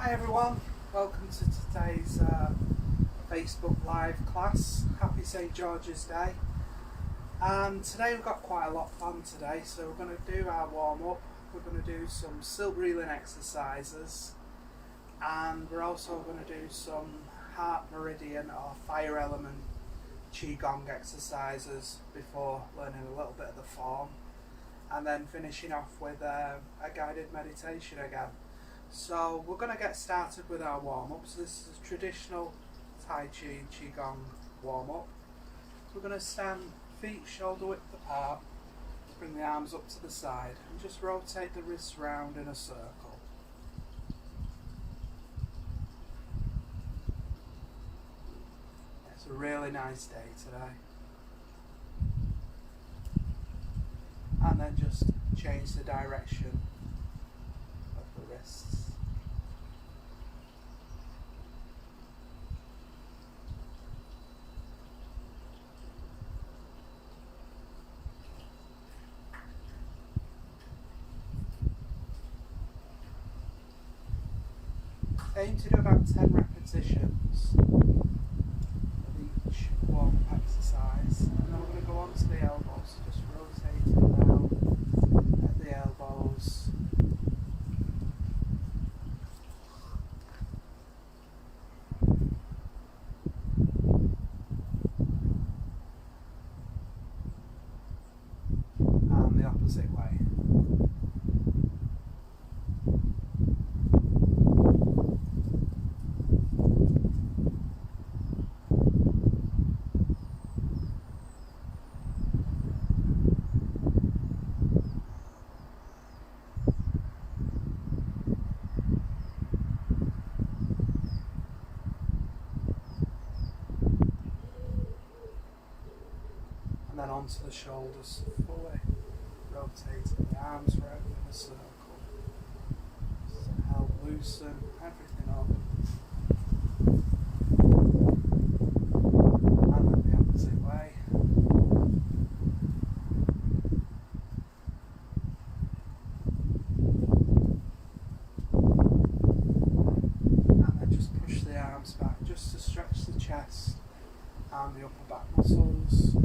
Hi everyone, welcome to today's Facebook Live class. Happy St George's Day. And today we've got quite a lot planned today, so we're going to do our warm up, we're going to do some silk reeling exercises, and we're also going to do some heart meridian or fire element Qigong exercises before learning a little bit of the form, and then finishing off with a guided meditation again. So we're going to get started with our warm-up. So this is a traditional Tai Chi and Qigong warm-up. We're going to stand feet shoulder width apart, bring the arms up to the side and just rotate the wrists round in a circle. It's a really nice day today. And then just change the direction of the wrists. Aim to do about 10 repetitions of each warm-up exercise, and then we're going to go on to the elbows, just rotating down at the elbows. And the opposite way. And then onto the shoulders fully, rotating the arms round in a circle, just to help loosen everything up. And then the opposite way. And then just push the arms back just to stretch the chest and the upper back muscles.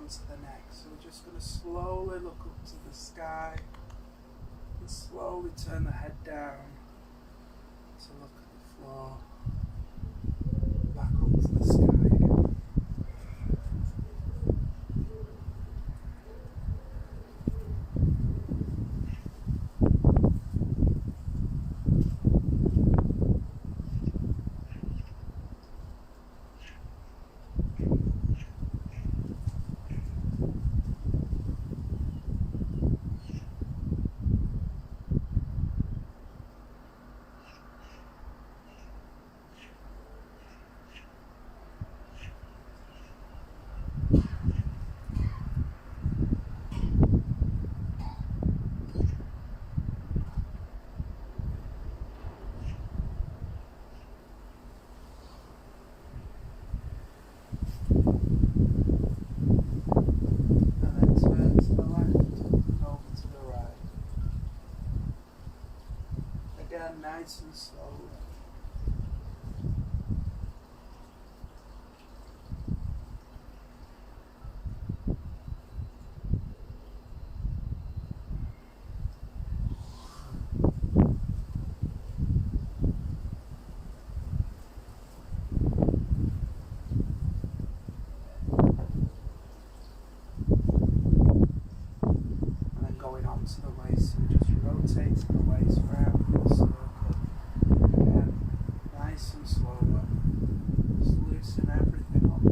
To the neck, so we're just going to slowly look up to the sky and slowly turn the head down to look at the floor, back up to the sky again. Nice and slow. to the waist, so we're just rotating the waist round in a circle. Again, nice and slow, just loosen everything up.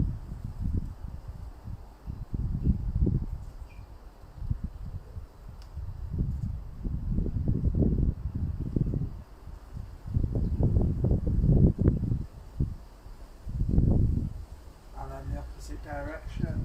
And then the opposite direction.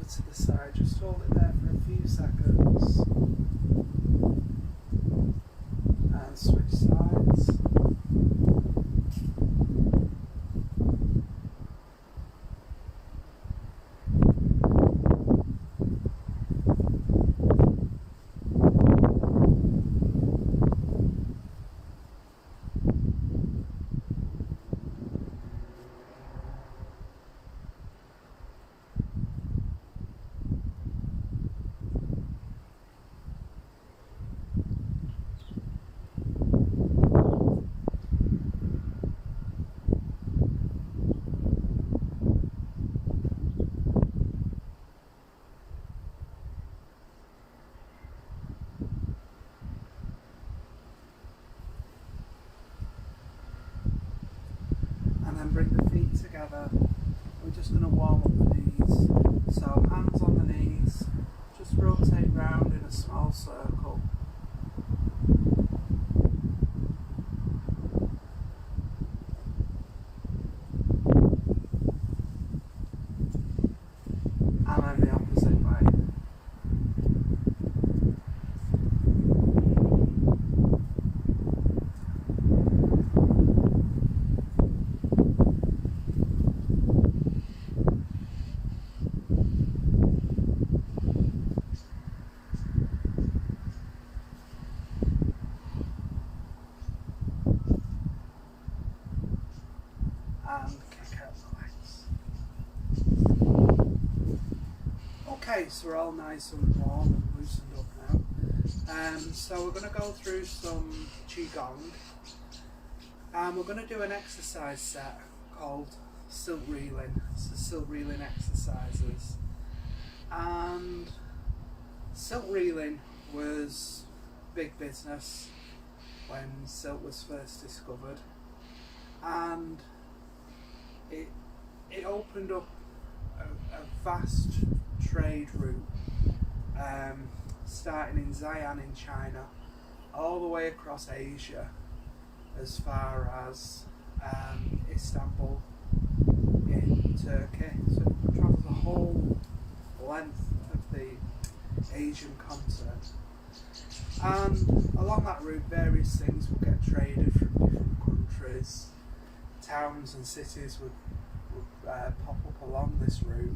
To the side, just hold it there for a few seconds and switch sides. Bring the feet together. We're just going to warm up the knees. So hands on the knees, just rotate round in a small circle. And then the opposite way. And kick out the legs. Okay, so we're all nice and warm and loosened up now. So we're going to go through some Qigong. And we're going to do an exercise set called silk reeling. It's the silk reeling exercises. And silk reeling was big business when silk was first discovered. And it opened up a vast trade route, starting in Xi'an in China, all the way across Asia, as far as Istanbul in Turkey. So it travels the whole length of the Asian continent. And along that route, various things would get traded from different countries. Towns and cities would pop up along this route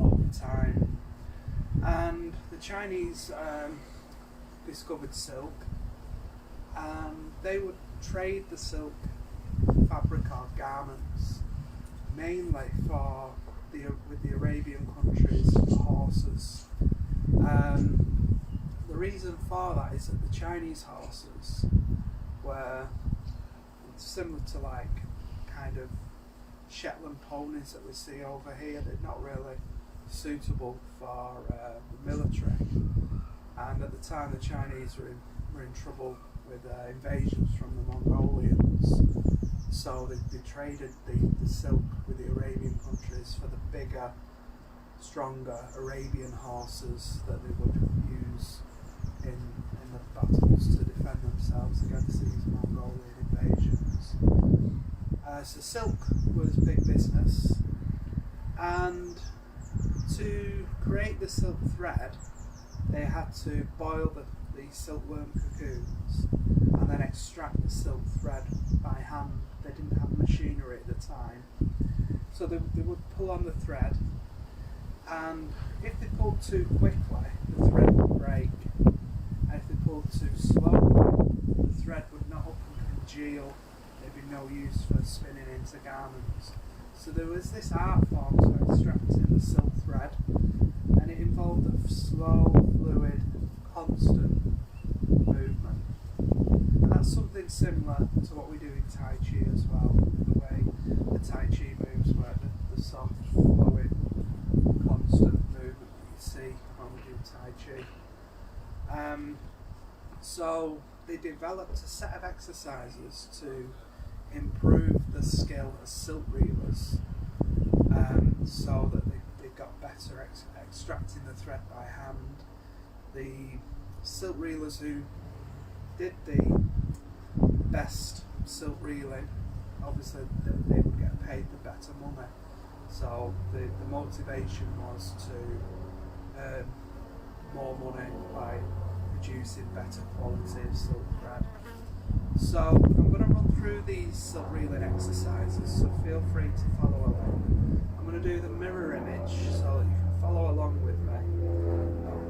over time. And the Chinese discovered silk, and they would trade the silk fabric or garments mainly with the Arabian countries for horses. The reason for that is that the Chinese horses were similar to like kind of Shetland ponies that we see over here. They're not really suitable for the military, and at the time the Chinese were in trouble with invasions from the Mongolians, so they traded the silk with the Arabian countries for the bigger, stronger Arabian horses that they would use in the battles to defend themselves against these Mongolian invasions. So silk was big business, and to create the silk thread they had to boil the silkworm cocoons and then extract the silk thread by hand. They didn't have machinery at the time, so they would pull on the thread, and if they pulled too quickly the thread would break, and if they pulled too slowly the thread would knot up and now used for spinning into garments. So there was this art form for extracting the silk thread, and it involved a slow, fluid, constant movement. And that's something similar to what we do in Tai Chi as well, the way the Tai Chi moves work, the soft, fluid, constant movement that you see when we do Tai Chi. So they developed a set of exercises to improve the skill as silk reelers, so that they got better extracting the thread by hand. The silk reelers who did the best silk reeling, obviously they would get paid the better money. So the motivation was to earn more money by producing better quality of silk thread. So I'm going to run through these silk reeling exercises, so feel free to follow along. I'm going to do the mirror image so that you can follow along with me.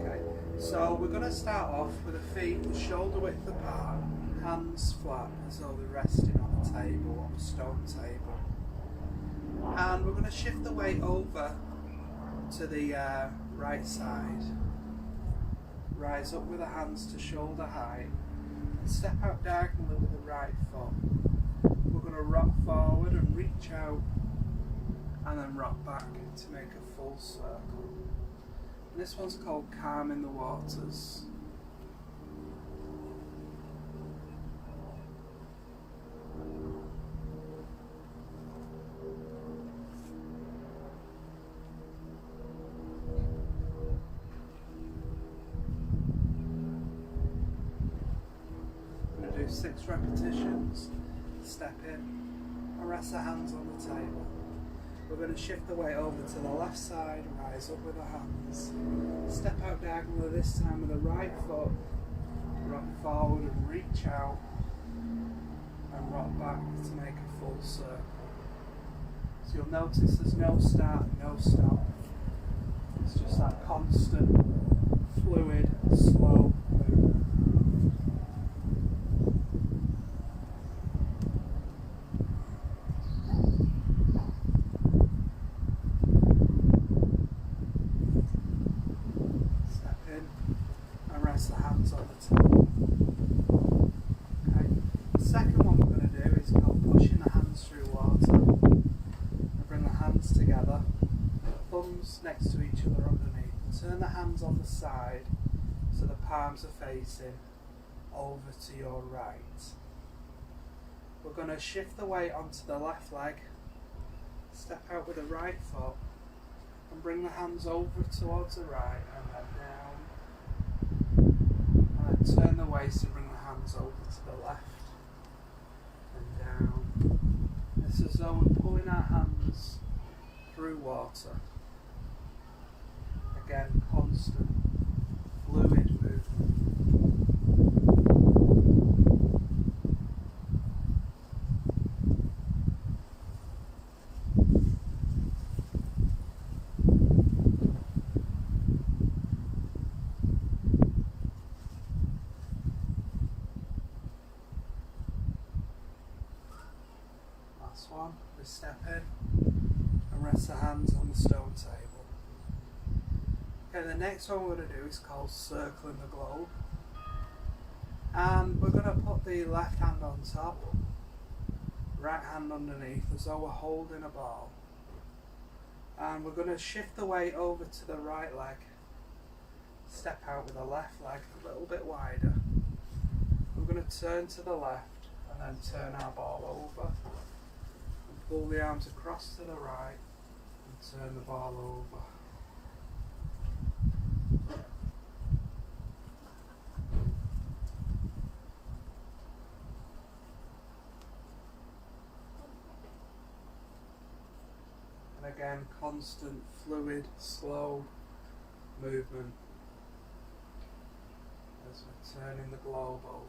Okay, so we're going to start off with the feet shoulder width apart, hands flat as though they're resting on a table, on a stone table. And we're going to shift the weight over to the right side. Rise up with the hands to shoulder height. Step out diagonally with the right foot. We're going to rock forward and reach out, and then rock back to make a full circle. And this one's called Calm in the Waters. Do 6 repetitions, step in, and rest the hands on the table. We're going to shift the weight over to the left side, rise up with the hands, step out diagonally this time with the right foot, rock forward and reach out, and rock back to make a full circle. So you'll notice there's no start, no stop. It's just that constant, fluid, slow movement. The hands on the table. Okay. The second one we're going to do is called pushing the hands through water. And bring the hands together, thumbs next to each other underneath. And turn the hands on the side so the palms are facing over to your right. We're going to shift the weight onto the left leg, step out with the right foot, and bring the hands over towards the right and then down. Turn the waist and bring the hands over to the left and down. It's as though we're pulling our hands through water. Again, constant, fluid movement. One, we step in and rest the hands on the stone table. Okay, the next one we're going to do is called circling the globe. And we're going to put the left hand on top, right hand underneath as though we're holding a ball. And we're going to shift the weight over to the right leg, step out with the left leg a little bit wider. We're going to turn to the left and then turn our ball over. Pull the arms across to the right and turn the ball over. And again, constant, fluid, slow movement as we're turning the globe over.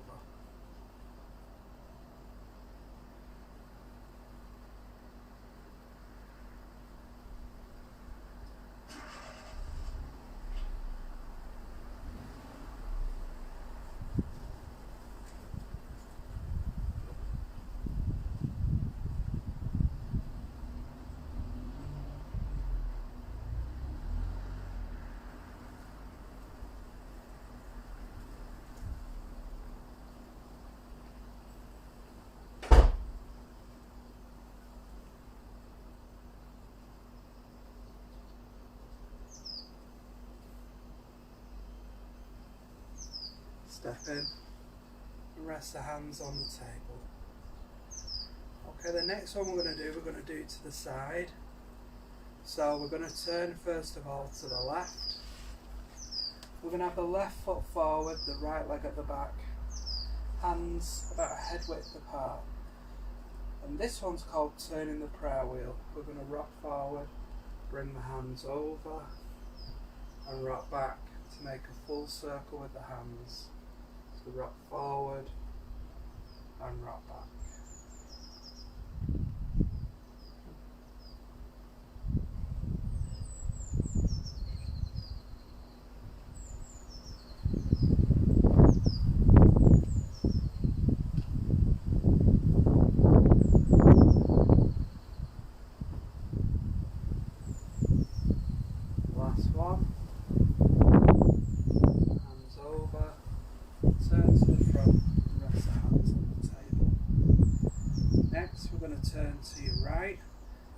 Step in and rest the hands on the table. Okay, the next one we're going to do to the side. So we're going to turn first of all to the left. We're going to have the left foot forward, the right leg at the back, hands about a head width apart. And this one's called turning the prayer wheel. We're going to rock forward, bring the hands over and rock back to make a full circle with the hands. So rock forward and rock back. Last one. Hands over, turn to the front and rest the hands on the table. Next we're going to turn to your right.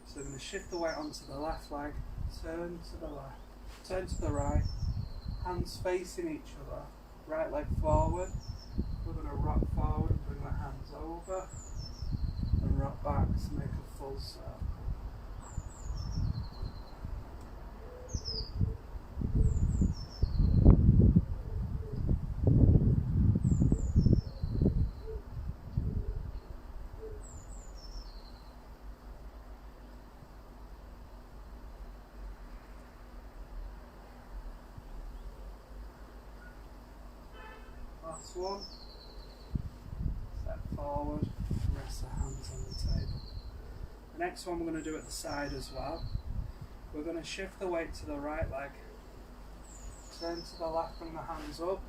So we're going to shift the weight onto the left leg, turn to the left, turn to the right, hands facing each other, right leg forward. We're going to rock forward and bring the hands over and rock back to make a full circle. Last one. Step forward, rest the hands on the table. The next one we're going to do at the side as well. We're going to shift the weight to the right leg, turn to the left, bring the hands up,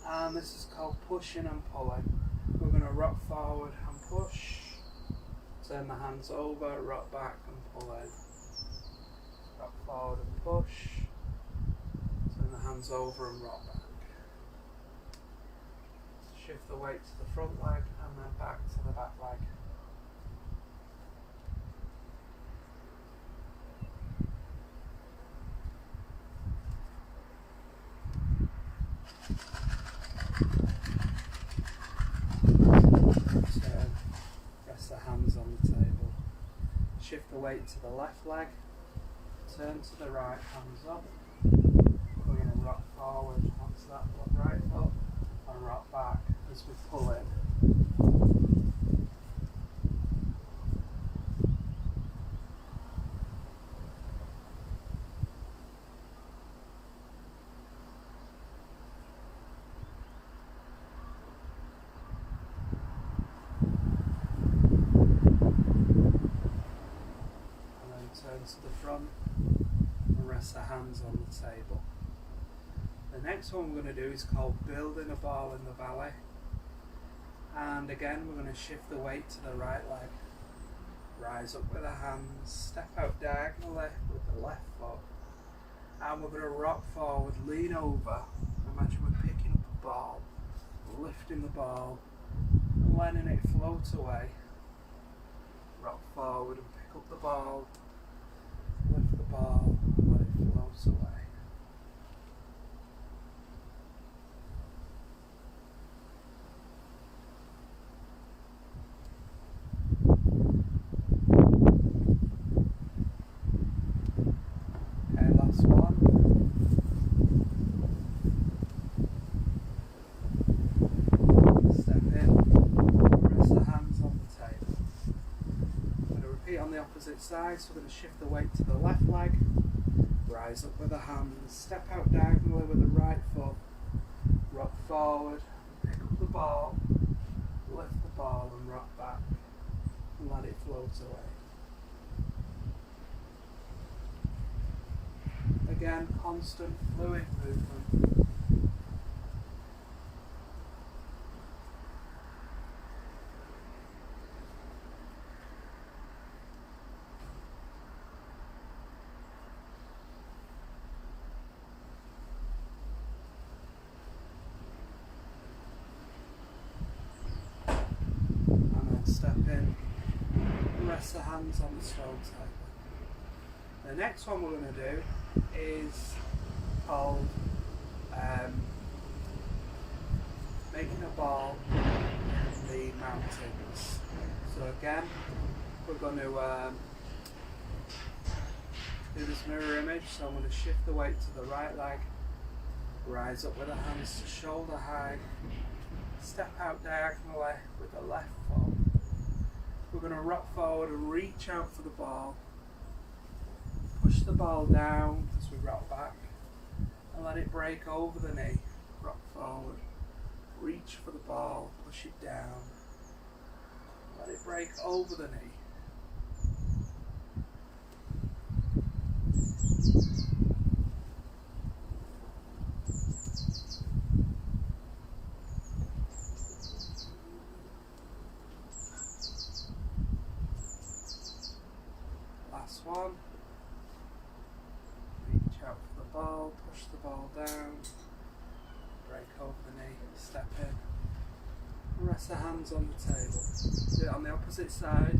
and this is called pushing and pulling. We're going to rock forward and push, turn the hands over, rock back and pull in. Rock forward and push, turn the hands over and rock back. Shift the weight to the front leg and then back to the back leg. Turn, rest the hands on the table. Shift the weight to the left leg, turn to the right, hands up. We're going to rock forward onto that right foot and rock back as we pull in. And then turn to the front and rest the hands on the table. The next one we're going to do is called building a ball in the belly. And again we're going to shift the weight to the right leg. Rise up with the hands, step out diagonally with the left foot. And we're going to rock forward, lean over. Imagine we're picking up a ball, lifting the ball, and letting it float away. Rock forward and pick up the ball, lift the ball, and let it float away. Opposite side, so we're going to shift the weight to the left leg, rise up with the hands, step out diagonally with the right foot, rock forward, pick up the ball, lift the ball and rock back and let it float away. Again, constant fluid movement. Step in and rest the hands on the stone table. The next one we're going to do is called making a ball in the mountains. So again, we're going to do this mirror image. So I'm going to shift the weight to the right leg, rise up with the hands to shoulder height, step out diagonally with the left foot. We're going to rock forward and reach out for the ball. Push the ball down as we rock back and let it break over the knee. Rock forward, reach for the ball, push it down, let it break over the knee. Last one. Reach out for the ball, push the ball down, break over the knee, step in, rest the hands on the table. Do it on the opposite side,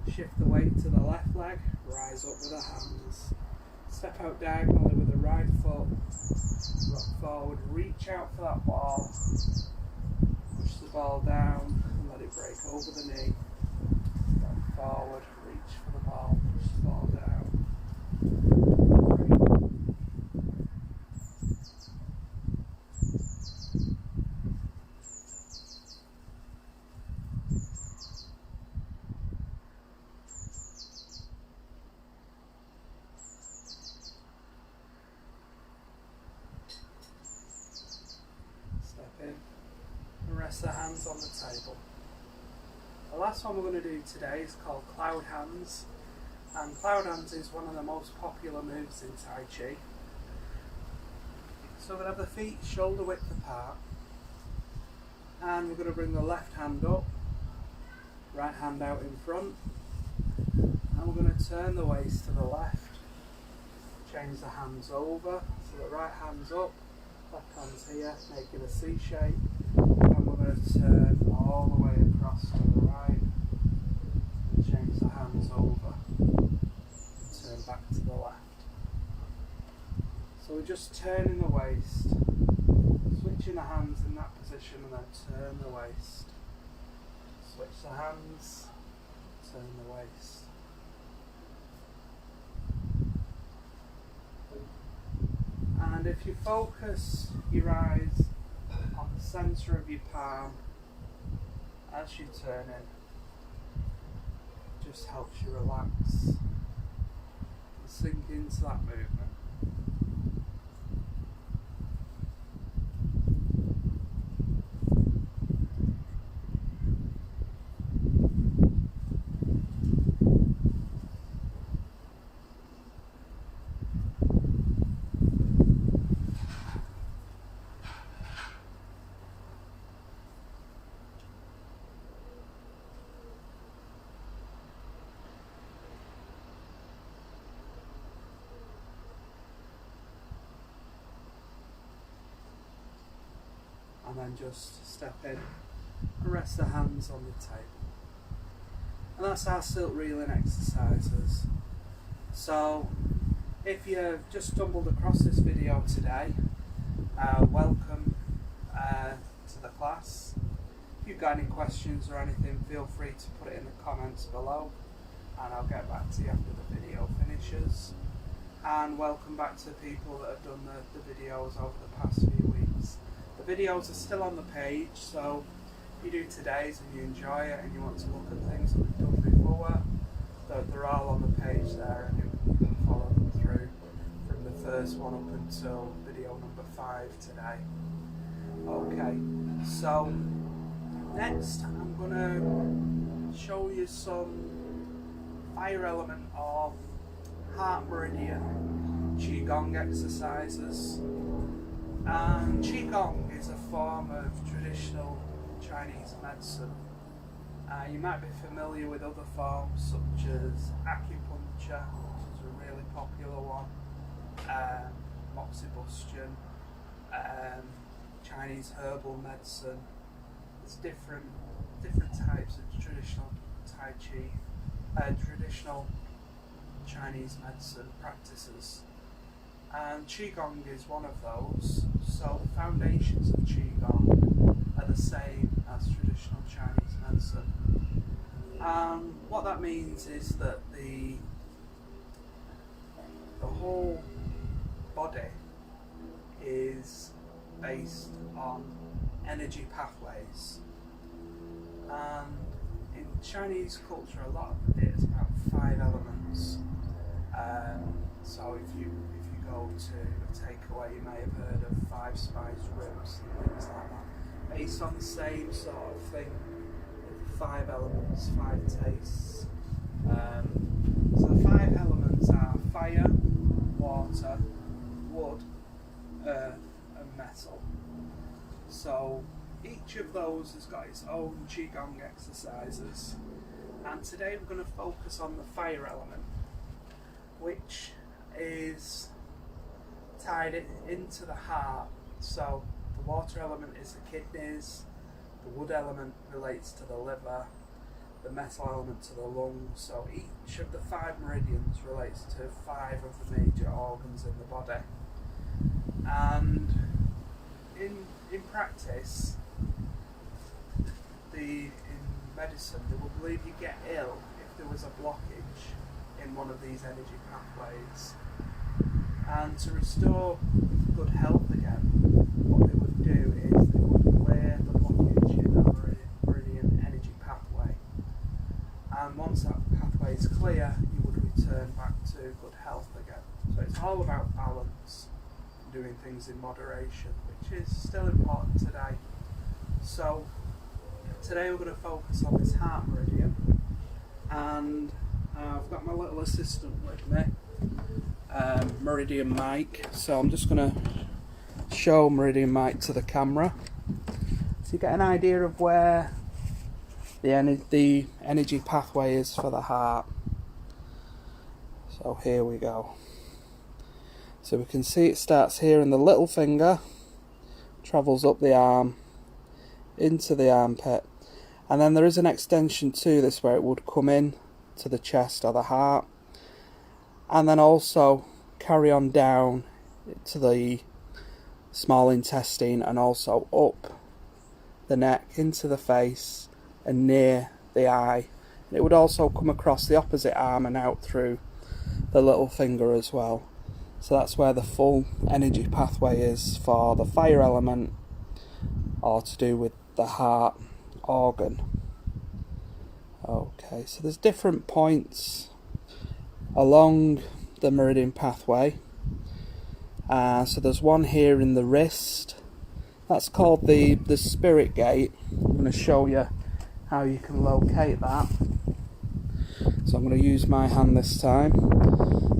shift the weight to the left leg, rise up with the hands, step out diagonally with the right foot, rock forward, reach out for that ball, push the ball down and let it break over the knee, rock forward, reach for the ball, push the ball down. Step in and rest the hands on the table. The last one we're going to do today is called Cloud Hands, and Cloud Hands is one of the most popular moves in Tai Chi. So we're going to have the feet shoulder width apart, and we're going to bring the left hand up, right hand out in front, and we're going to turn the waist to the left, change the hands over, so the right hand's up, left hand's here, making a C shape, and we're going to turn all the way across to the right, and change the hands over, and turn back to the left. So we're just turning the waist, switching the hands in that position, and then turn the waist, switch the hands, turn the waist. And if you focus your eyes on the centre of your palm as you turn in, it just helps you relax and sink into that movement. And then just step in and rest the hands on the table. And that's our silk reeling exercises. So if you've just stumbled across this video today, welcome to the class. If you've got any questions or anything, feel free to put it in the comments below and I'll get back to you after the video finishes. And welcome back to the people that have done the videos over the past few weeks. The videos are still on the page, so if you do today's and you enjoy it and you want to look at things that we've done before, they're all on the page there, and you can follow them through from the first one up until video number 5 today. Okay, so next I'm going to show you some Fire Element or Heart Meridian Qigong exercises. And Qigong is a form of traditional Chinese medicine. You might be familiar with other forms such as Acupuncture, which is a really popular one, moxibustion, Chinese herbal medicine. There's different types of traditional Tai Chi, traditional Chinese medicine practices. And Qigong is one of those. So the foundations of Qigong exactly the same as traditional Chinese medicine. What that means is that the whole body is based on energy pathways, and in Chinese culture a lot of it is about 5 elements. So if you go to a takeaway, you may have heard of 5 spiced ribs and things like that, based on the same sort of thing, with 5 elements, 5 tastes. So the 5 elements are fire, water, wood, earth and metal. So each of those has got its own Qigong exercises, and today we're going to focus on the fire element, which is tied into the heart. So the water element is the kidneys, the wood element relates to the liver, the metal element to the lungs. So each of the 5 meridians relates to 5 of the major organs in the body. And in practice, in medicine, they will believe you get ill if there was a blockage in one of these energy pathways. And to restore good health again, what they would do is they would clear the blockage in that meridian energy pathway. And once that pathway is clear, you would return back to good health again. So it's all about balance, doing things in moderation, which is still important today. So today we're going to focus on this heart meridian, and I've got my little assistant with me, Meridian Mike. So I'm just going to show Meridian Mike to the camera so you get an idea of where the energy pathway is for the heart. So here we go. So we can see it starts here in the little finger, travels up the arm, into the armpit, and then there is an extension to this where it would come in to the chest or the heart, and then also carry on down to the small intestine and also up the neck into the face and near the eye. And it would also come across the opposite arm and out through the little finger as well. So that's where the full energy pathway is for the fire element, or to do with the heart organ. Okay, so there's different points along the meridian pathway. So there's one here in the wrist. That's called the spirit gate. I'm going to show you how you can locate that. So I'm going to use my hand this time.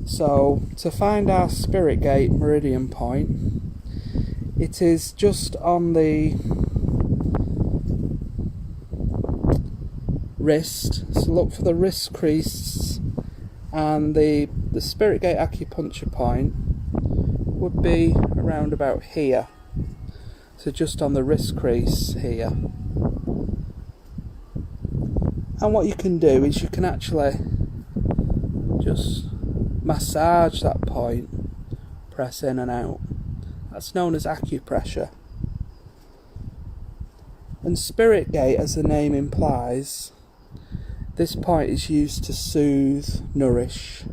So to find our spirit gate meridian point, it is just on the wrist. So look for the wrist crease, and the spirit gate acupuncture point would be around about here. So just on the wrist crease here. And what you can do is you can actually just massage that point, press in and out. That's known as acupressure. And spirit gate, as the name implies, this point is used to soothe, nourish,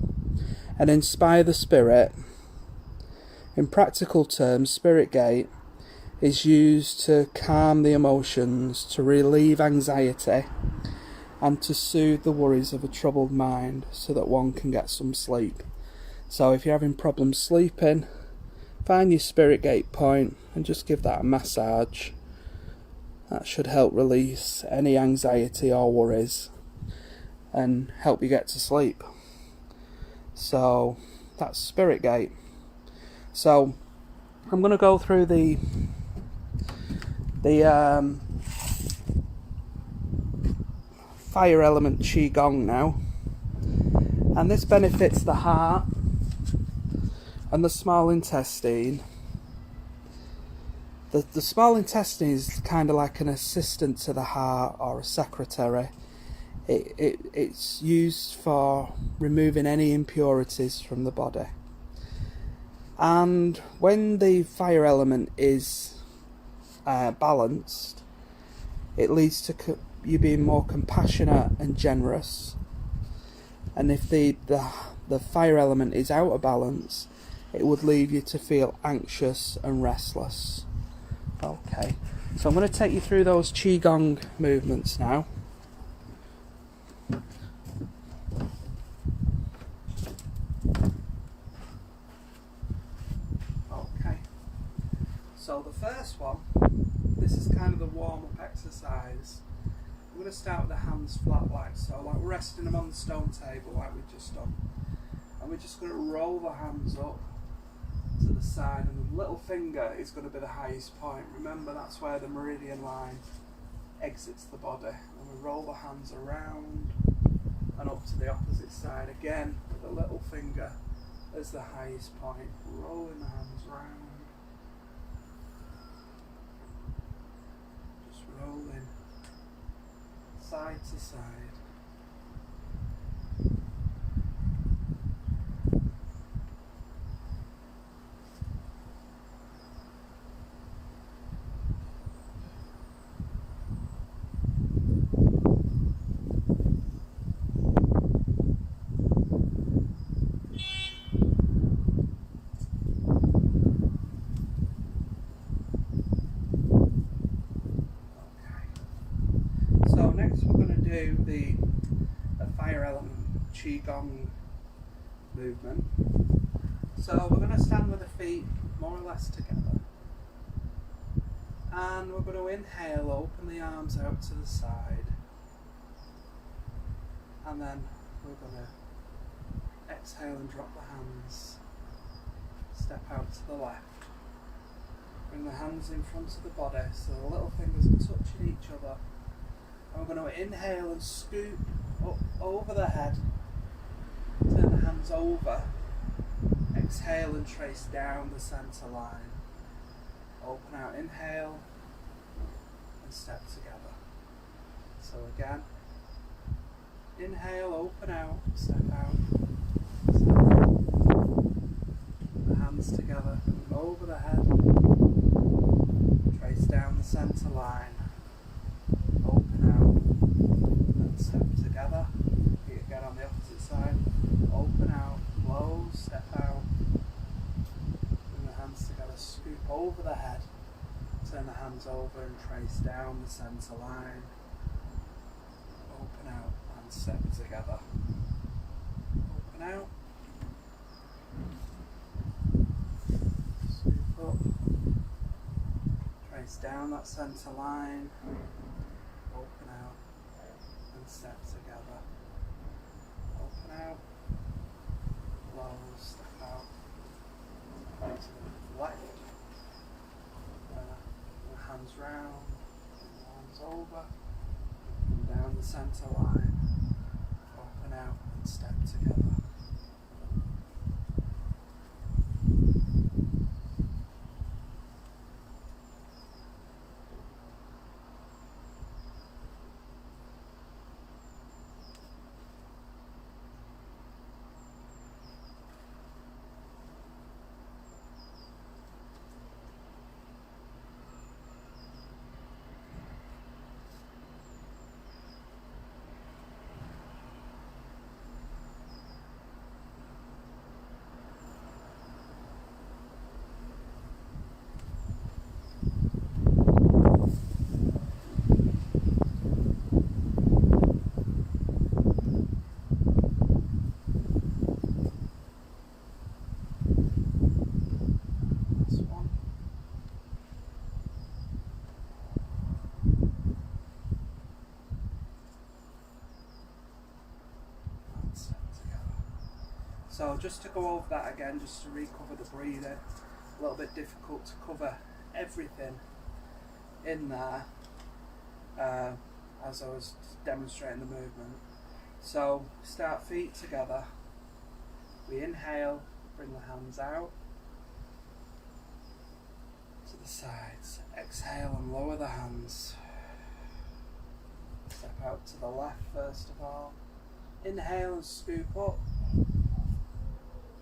and inspire the spirit. In practical terms, spirit gate is used to calm the emotions, to relieve anxiety, and to soothe the worries of a troubled mind so that one can get some sleep. So if you're having problems sleeping, find your spirit gate point and just give that a massage. That should help release any anxiety or worries and help you get to sleep. So that's spirit gate. So I'm going to go through the Fire Element Qigong now, and this benefits the heart and the small intestine. The small intestine is kind of like an assistant to the heart, or a secretary. It's used for removing any impurities from the body. And when the fire element is balanced, it leads to you being more compassionate and generous. And if the fire element is out of balance, it would lead you to feel anxious and restless. Okay, so I'm going to take you through those Qigong movements now. Okay, so the first one, this is kind of the warm-up exercise. I'm going to start with the hands flat like so, like we're resting them on the stone table like we've just done. And we're just going to roll the hands up to the side, and the little finger is going to be the highest point. Remember, that's where the meridian line exits the body. And we roll the hands around and up to the opposite side again with the little finger as the highest point. Rolling the hands round. Just rolling side to side. Do the Fire Element Qigong movement. So we're going to stand with the feet more or less together, and we're going to inhale, open the arms out to the side, and then we're going to exhale and drop the hands, step out to the left, bring the hands in front of the body so the little fingers are touching each other. And we're going to inhale and scoop up over the head, turn the hands over, exhale and trace down the centre line. Open out, inhale, and step together. So again, inhale, open out, step out, step out. The hands together, over the head, trace down the centre line. Open out and step together. Again on the opposite side. Open out, close, step out. Bring the hands together, scoop over the head. Turn the hands over and trace down the centre line. Open out and step together. Open out. Scoop up. Trace down that centre line. Open out and step together. Open out, close, step out, to the left, the hands round, the hands over, and down the centre line. Open out and step together. So just to go over that again, just to recover the breathing, a little bit difficult to cover everything in there as I was demonstrating the movement. So start feet together, we inhale, bring the hands out to the sides, exhale and lower the hands, step out to the left first of all, inhale and scoop up,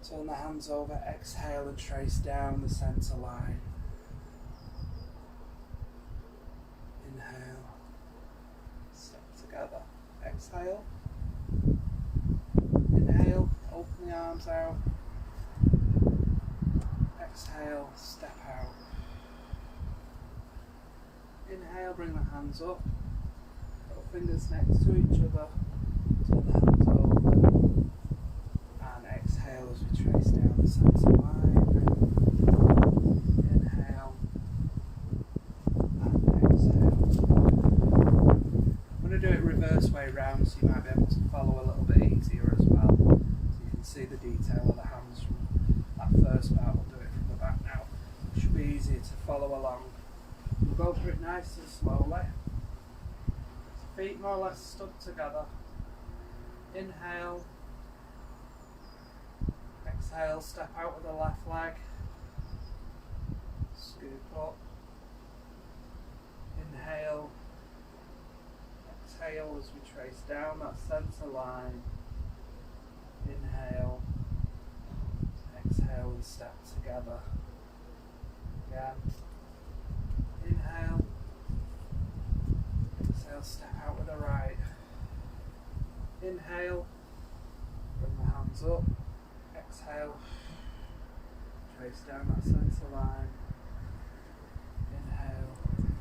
turn the hands over, exhale and trace down the centre line. Inhale exhale. Inhale, open the arms out. Exhale, step out. Inhale, bring the hands up. Put fingers next to each other. Turn the hands over. And exhale as we trace down the center line. Inhale. And exhale. I'm going to do it reverse way round so you might be able to follow a little bit easier as well. So you can see the detail of the hands from that first part. We'll do it from the back now. It should be easier to follow along. We'll go through it nice and slowly. Feet more or less stuck together. Inhale. Exhale, step out with the left leg. Scoop up. Inhale. Exhale as we trace down that centre line. Inhale. Exhale and step together. Again. Inhale. Exhale, step out with the right. Inhale. Bring the hands up. Exhale. Trace down that centre line. Inhale.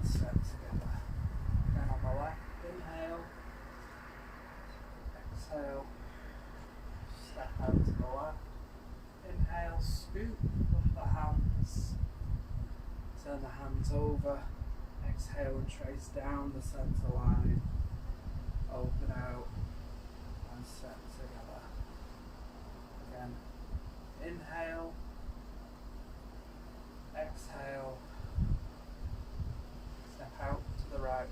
Step together. Again on the left. Inhale. Exhale. Step out to the left. Inhale. Scoop up the hands. Turn the hands over. Exhale and trace down the centre line. Open out and step together. Again. Inhale. Exhale. Step out to the right.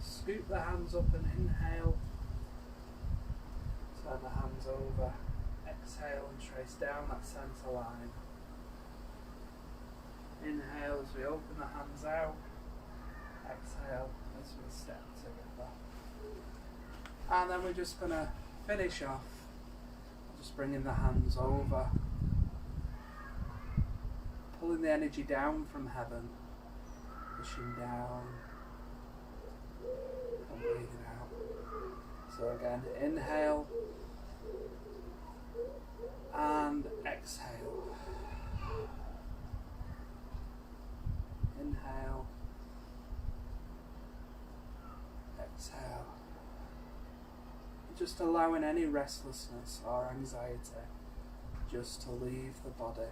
Scoop the hands up and inhale. Turn the hands over. Exhale and trace down that centre line. Inhale as we open the hands out. Exhale as we step together. And then we're just going to finish off. Just bringing the hands over. Pulling the energy down from heaven. Pushing down. And breathing out. So again, inhale. And exhale. Inhale. Exhale. Just allowing any restlessness or anxiety just to leave the body.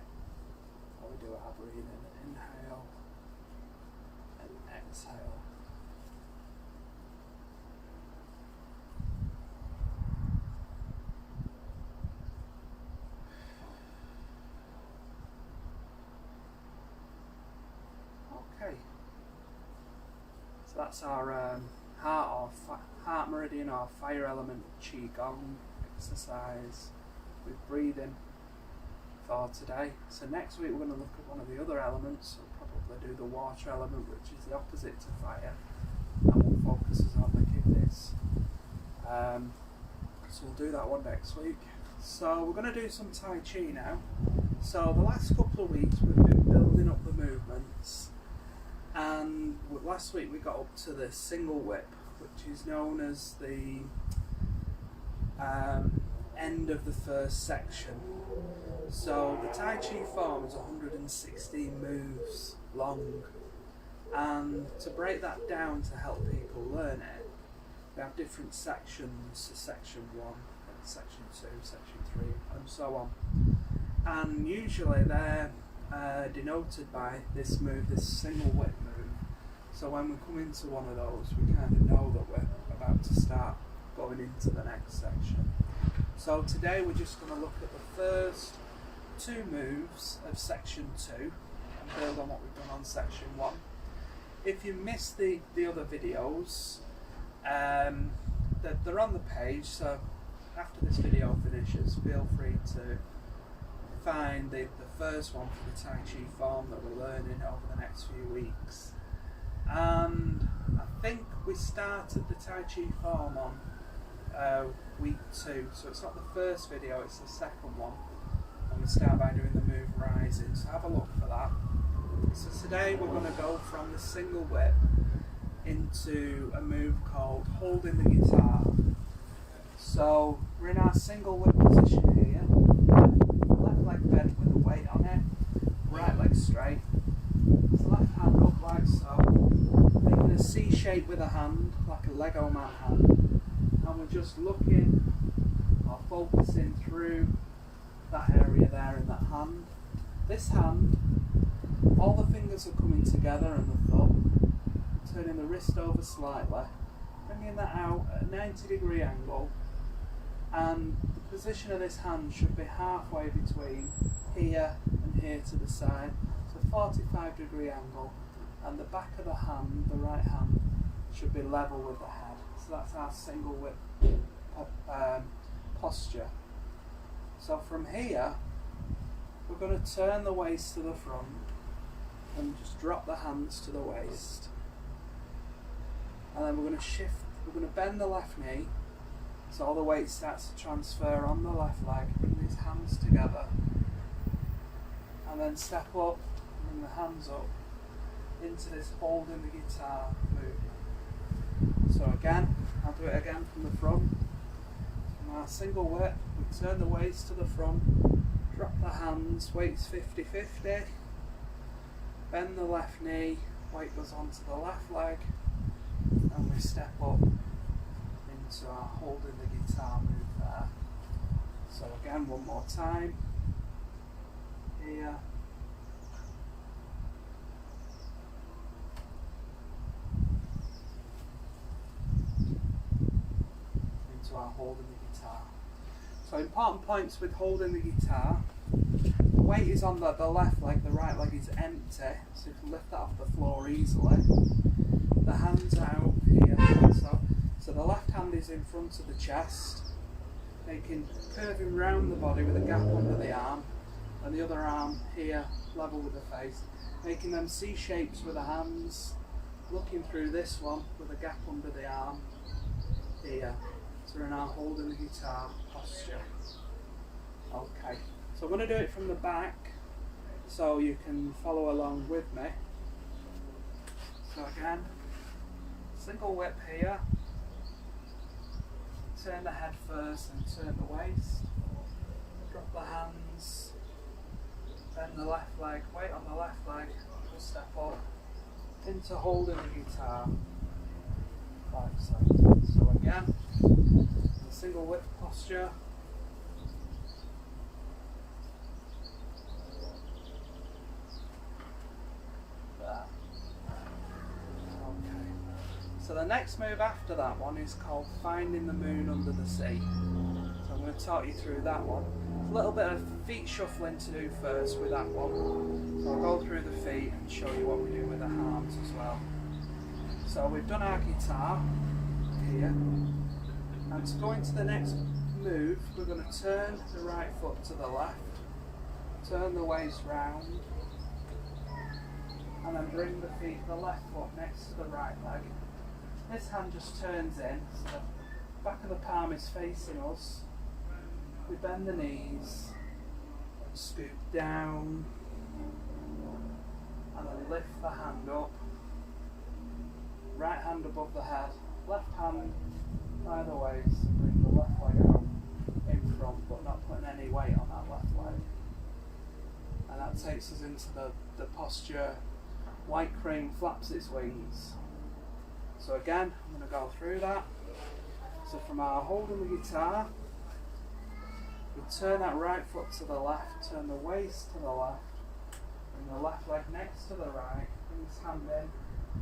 While we do our breathing. Inhale and exhale. Okay. So that's our heart Meridian or Fire Element Qigong exercise with breathing for today. So next week we're going to look at one of the other elements. We'll probably do the water element, which is the opposite to fire, and will focus us on the kidneys. So we'll do that one next week. So we're going to do some Tai Chi now. So the last couple of weeks we've been building up the movements, and last week we got up to the single whip, which is known as the end of the first section. So the Tai Chi form is 116 moves long, and to break that down to help people learn it, we have different sections, so section 1, section 2, section 3 and so on, and usually they're denoted by this move, this single whip move. So when we come into one of those, we kind of know that we're about to start going into the next section. So today we're just going to look at the first 2 moves of section 2 and build on what we've done on section 1. If you missed the other videos, they're on the page, so after this video finishes, feel free to find the first one for the Tai Chi form that we're learning over the next few weeks. And I think we started the Tai Chi form on week 2, so it's not the first video, it's the second one, and we start by doing the move rising, so have a look for that. So today we're going to go from the single whip into a move called holding the guitar. So we're in our single whip position here. Left leg bent with a weight on it, right leg straight. So left hand up like so, making a C shape with a hand, like a Lego man hand. And we're just looking or focusing through that area there in that hand. This hand, all the fingers are coming together and the thumb, turning the wrist over slightly, bringing that out at a 90-degree angle, and the position of this hand should be halfway between here and here to the side, so 45-degree angle, and the back of the hand, the right hand, should be level with the head. So that's our single whip posture. So from here, we're going to turn the waist to the front and just drop the hands to the waist. And then we're going to shift, we're going to bend the left knee so all the weight starts to transfer on the left leg. Bring these hands together. And then step up, bring the hands up into this holding the guitar movement. So again, I'll do it again from the front. From our single whip, we turn the waist to the front, drop the hands, weight's 50-50. Bend the left knee, weight goes onto the left leg, and we step up into our holding the guitar move there. So again, one more time. Here. Into our holding the guitar. So important points with holding the guitar. The weight is on the left leg, the right leg is empty, so you can lift that off the floor easily. The hands out here, so the left hand is in front of the chest, curving round the body with a gap under the arm, and the other arm here level with the face, making them C shapes with the hands, looking through this one with a gap under the arm here. So we're now holding the guitar posture. Okay, so I'm going to do it from the back so you can follow along with me. So again, single whip here, turn the head first and turn the waist, drop the hands, bend the left leg, weight on the left leg, just step up into holding the guitar like so. So again, the single whip posture. So the next move after that one is called Finding the Moon Under the Sea. So I'm going to talk you through that one. A little bit of feet shuffling to do first with that one. So I'll go through the feet and show you what we do with the arms as well. So we've done our guitar here. And to go into the next move, we're going to turn the right foot to the left, turn the waist round, and then bring the left foot next to the right leg. This hand just turns in, so the back of the palm is facing us. We bend the knees, scoop down, and then lift the hand up. Right hand above the head, left hand by the waist, and bring the left leg out in front, but not putting any weight on that left leg. And that takes us into the posture, white crane flaps its wings. So again, I'm going to go through that. So from our holding the guitar, we turn that right foot to the left, turn the waist to the left, bring the left leg next to the right, bring this hand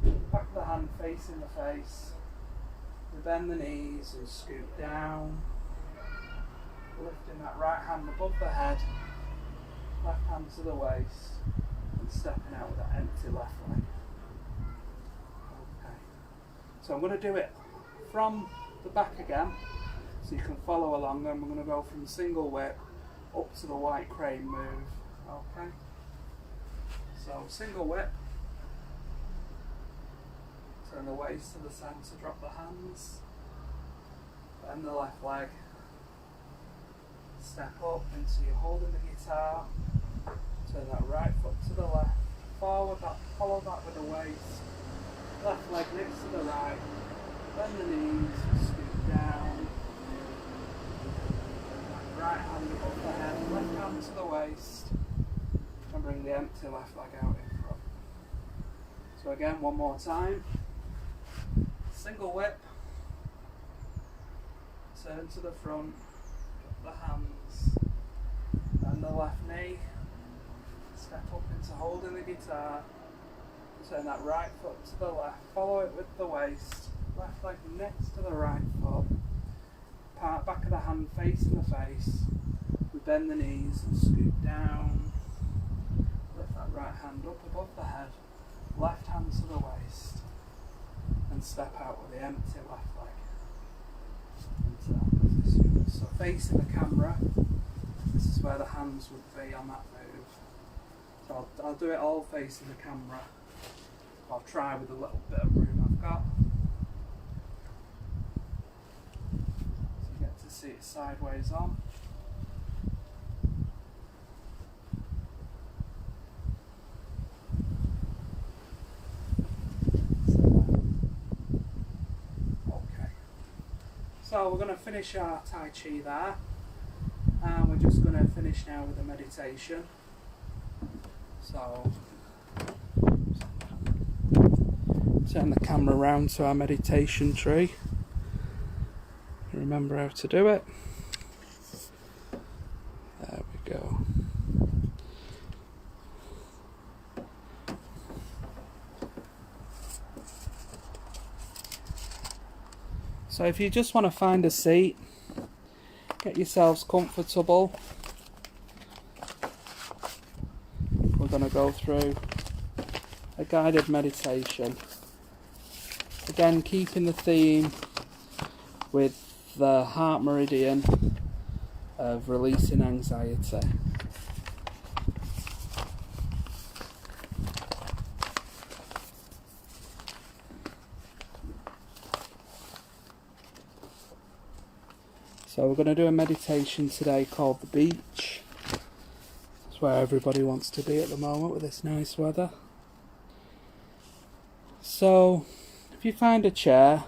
in, back of the hand facing the face, we bend the knees and scoop down, lifting that right hand above the head, left hand to the waist, and stepping out with that empty left leg. So I'm going to do it from the back again, so you can follow along, and we're going to go from single whip up to the white crane move. Okay. So single whip, turn the waist to the centre, drop the hands, bend the left leg, step up into your holding the guitar, turn that right foot to the left, follow that with the waist, left leg next to the right, bend the knees, scoop down, empty left leg out in front. So again, one more time. Single whip. Turn to the front. Drop the hands. And the left knee. Step up into holding the guitar. Turn that right foot to the left. Follow it with the waist. Left leg next to the right foot. Part back of the hand facing the face. We bend the knees and scoot down. Lift that right hand up above the head. Left hand to the waist. And step out with the empty left leg into that position. So facing the camera, this is where the hands would be on that move. So I'll do it all facing the camera. I'll try with a little bit of room I've got. So you get to see it sideways on. So we're going to finish our Tai Chi there, and we're just going to finish now with a meditation. So turn the camera around to our meditation tree. Remember how to do it. There we go. So if you just want to find a seat, get yourselves comfortable. We're going to go through a guided meditation. Again, keeping the theme with the heart meridian of releasing anxiety. So we're going to do a meditation today called The Beach. It's where everybody wants to be at the moment with this nice weather. So if you find a chair,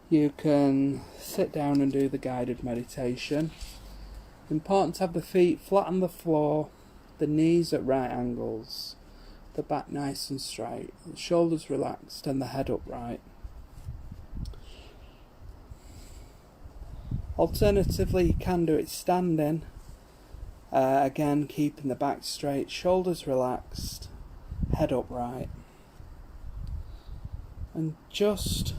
you can sit down and do the guided meditation. Important to have the feet flat on the floor, the knees at right angles, the back nice and straight, the shoulders relaxed and the head upright. Alternatively, you can do it standing, again keeping the back straight, shoulders relaxed, head upright. And just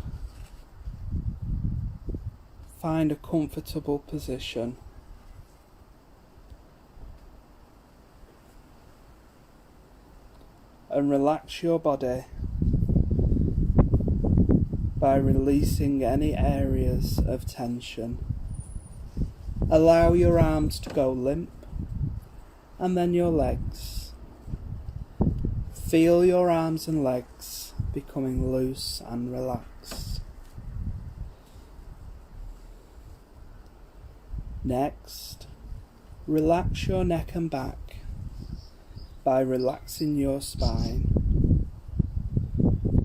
find a comfortable position. And relax your body by releasing any areas of tension. Allow your arms to go limp, and then your legs. Feel your arms and legs becoming loose and relaxed. Next, relax your neck and back by relaxing your spine.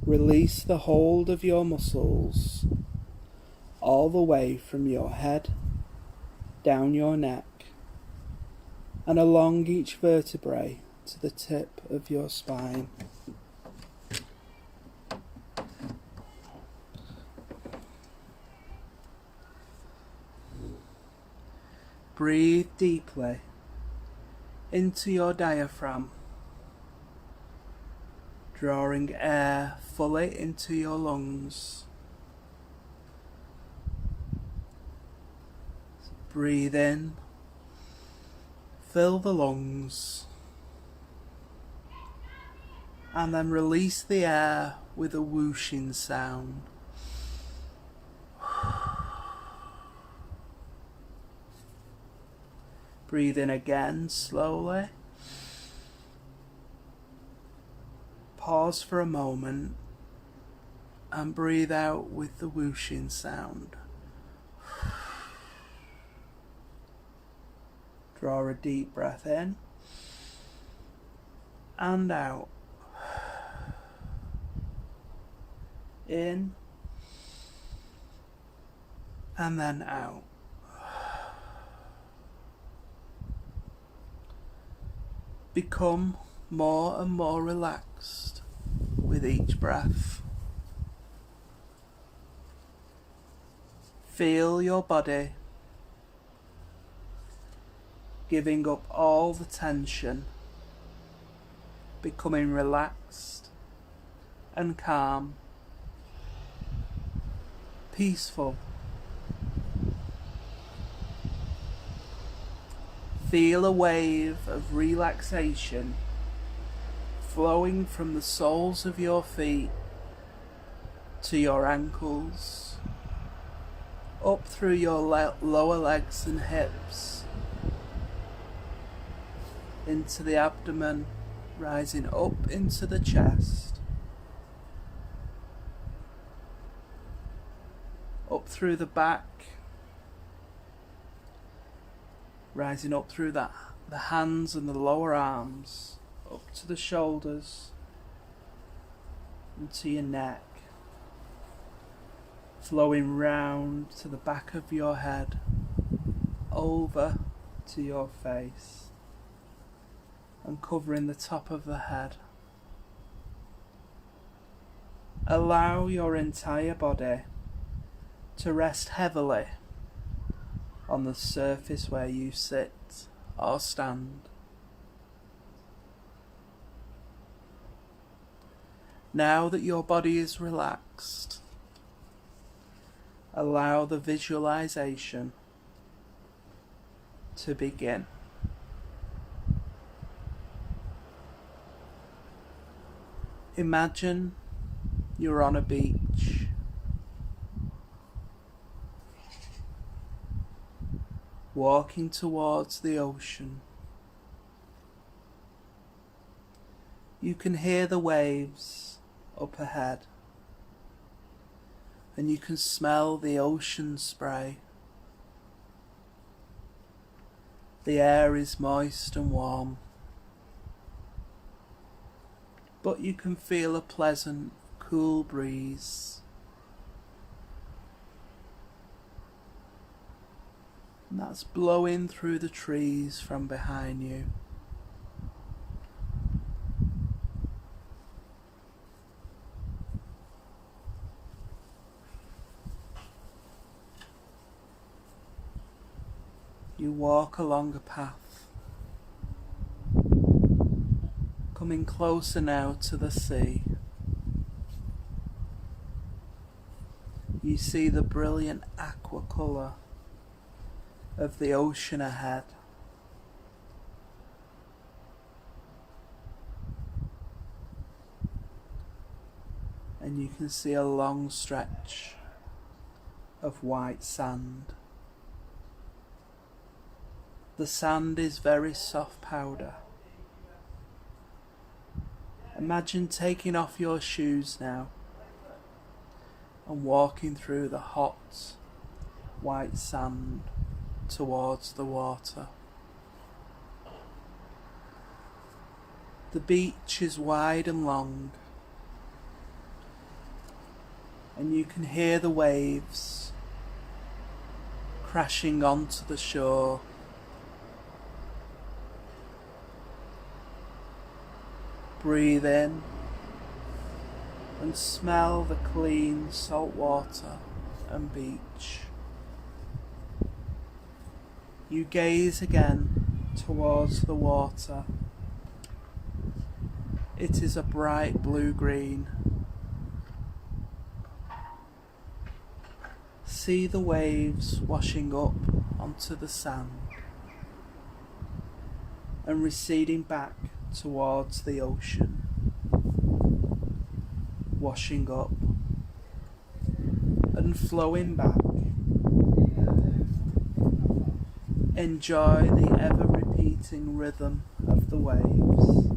Release the hold of your muscles all the way from your head, down your neck, and along each vertebrae to the tip of your spine. Breathe deeply into your diaphragm, drawing air fully into your lungs. Breathe in, fill the lungs, and then release the air with a whooshing sound. Breathe in again slowly. Pause for a moment and breathe out with the whooshing sound. Draw a deep breath in and out. In and then out. Become more and more relaxed with each breath. Feel your body giving up all the tension, becoming relaxed and calm, peaceful. Feel a wave of relaxation flowing from the soles of your feet to your ankles, up through your lower legs and hips, into the abdomen, rising up into the chest, up through the back, rising up through the hands and the lower arms, up to the shoulders and to your neck, flowing round to the back of your head, over to your face, and covering the top of the head. Allow your entire body to rest heavily on the surface where you sit or stand. Now that your body is relaxed, allow the visualization to begin. Imagine you're on a beach. Walking towards the ocean. You can hear the waves up ahead, and you can smell the ocean spray. The air is moist and warm, but you can feel a pleasant, cool breeze. And that's blowing through the trees from behind you. You walk along a path, coming closer now to the sea. You see the brilliant aqua colour of the ocean ahead. And you can see a long stretch of white sand. The sand is very soft powder. Imagine taking off your shoes now and walking through the hot white sand towards the water. The beach is wide and long, and you can hear the waves crashing onto the shore. Breathe in and smell the clean salt water and beach. You gaze again towards the water. It is a bright blue-green. See the waves washing up onto the sand and receding back towards the ocean, washing up and flowing back. Enjoy the ever-repeating rhythm of the waves.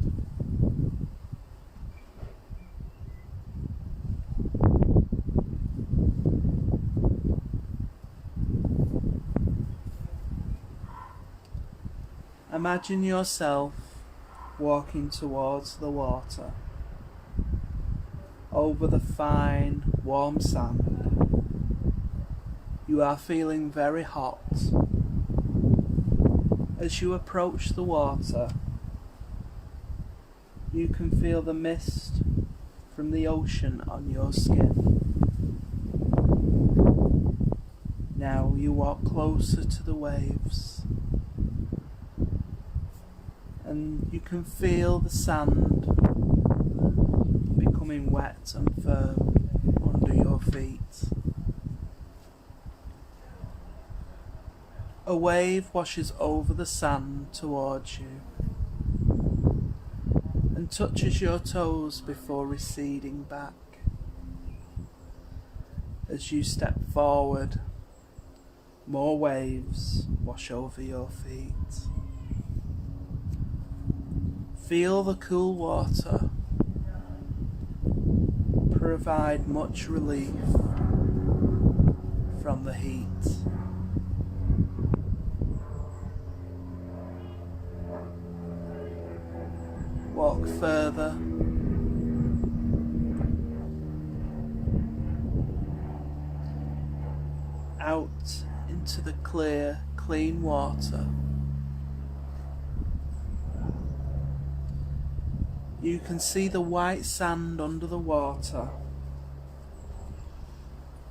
Imagine yourself walking towards the water, over the fine, warm sand. You are feeling very hot. As you approach the water, You can feel the mist from the ocean on your skin. Now you walk closer to the waves, and you can feel the sand becoming wet and firm under your feet. A wave washes over the sand towards you and touches your toes before receding back. As you step forward, more waves wash over your feet. Feel the cool water provide much relief from the heat. Walk further. Out into the clear, clean water. You can see the white sand under the water.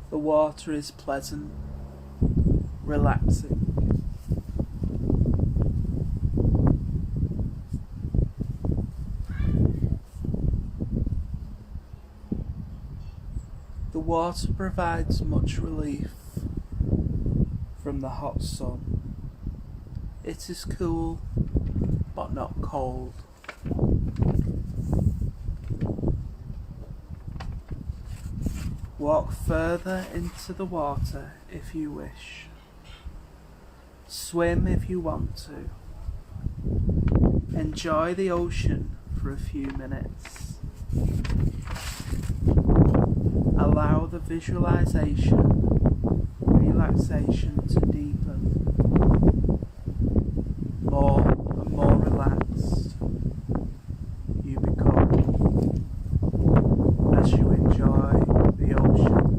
The water is pleasant, relaxing. The water provides much relief from the hot sun. It is cool, but not cold. Walk further into the water if you wish. Swim if you want to. Enjoy the ocean for a few minutes. Allow the visualization, relaxation to deepen. More and more relaxed you become as you enjoy the ocean.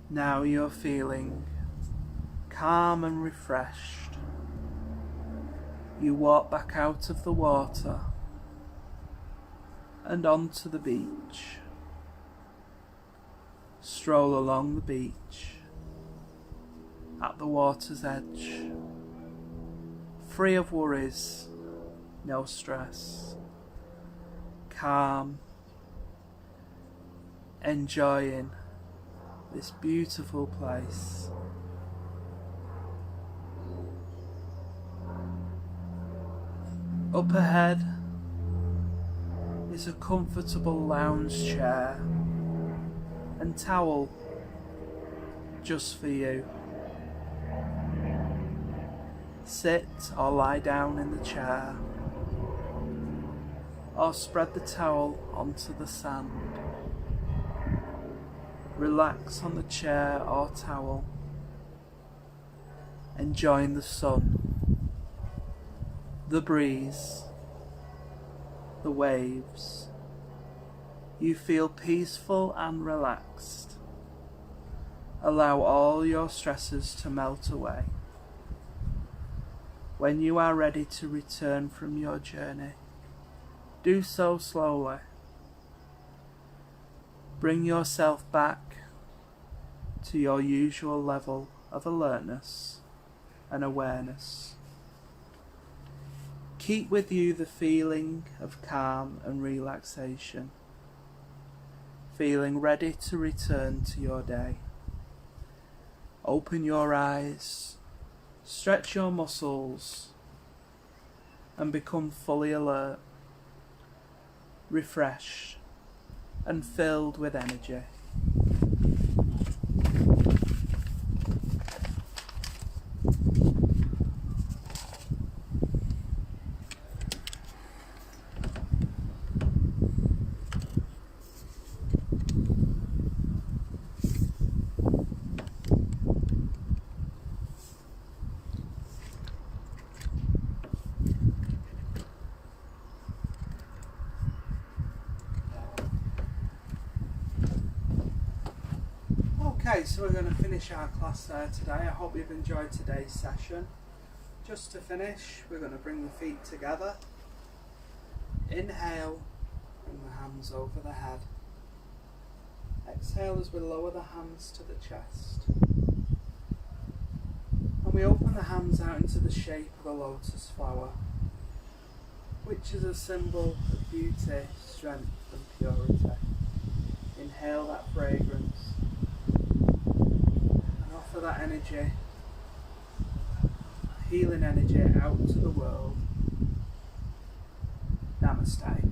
Now you're feeling calm and refreshed. You walk back out of the water and onto the beach. Stroll along the beach at the water's edge, free of worries, no stress, calm, enjoying this beautiful place. Up ahead is a comfortable lounge chair and towel just for you. Sit or lie down in the chair, or spread the towel onto the sand. Relax on the chair or towel, enjoying the sun, the breeze, the waves. You feel peaceful and relaxed. Allow all your stresses to melt away. When you are ready to return from your journey, do so slowly. Bring yourself back to your usual level of alertness and awareness. Keep with you the feeling of calm and relaxation, feeling ready to return to your day. Open your eyes, stretch your muscles, and become fully alert, refreshed, and filled with energy. Okay, so we're going to finish our class there today. I hope you've enjoyed today's session. Just to finish, we're going to bring the feet together. Inhale, bring the hands over the head. Exhale as we lower the hands to the chest. And we open the hands out into the shape of a lotus flower, which is a symbol of beauty, strength and purity. Inhale that fragrance and offer that energy, healing energy, out to the world. Namaste.